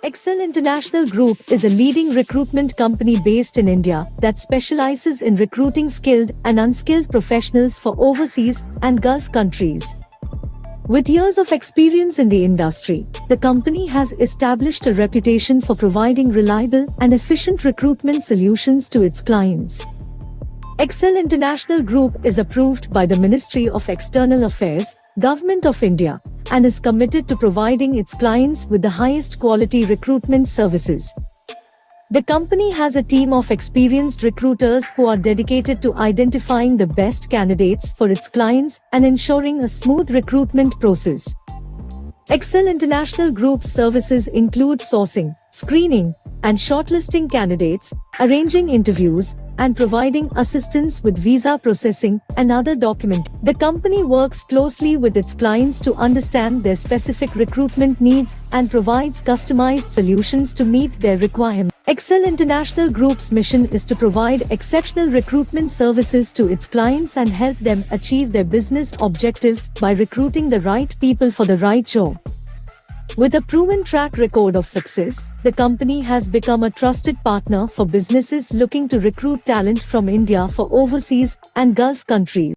Excel International Group is a leading recruitment company based in India that specializes in recruiting skilled and unskilled professionals for overseas and Gulf countries. With years of experience in the industry, the company has established a reputation for providing reliable and efficient recruitment solutions to its clients. Excel International Group is approved by the Ministry of External Affairs, Government of India, and is committed to providing its clients with the highest quality recruitment services. The company has a team of experienced recruiters who are dedicated to identifying the best candidates for its clients and ensuring a smooth recruitment process. Excel International Group's services include sourcing, screening, and shortlisting candidates, arranging interviews, and providing assistance with visa processing and other documents. The company works closely with its clients to understand their specific recruitment needs and provides customized solutions to meet their requirements. Excel International Group's mission is to provide exceptional recruitment services to its clients and help them achieve their business objectives by recruiting the right people for the right job. With a proven track record of success, the company has become a trusted partner for businesses looking to recruit talent from India for overseas and Gulf countries.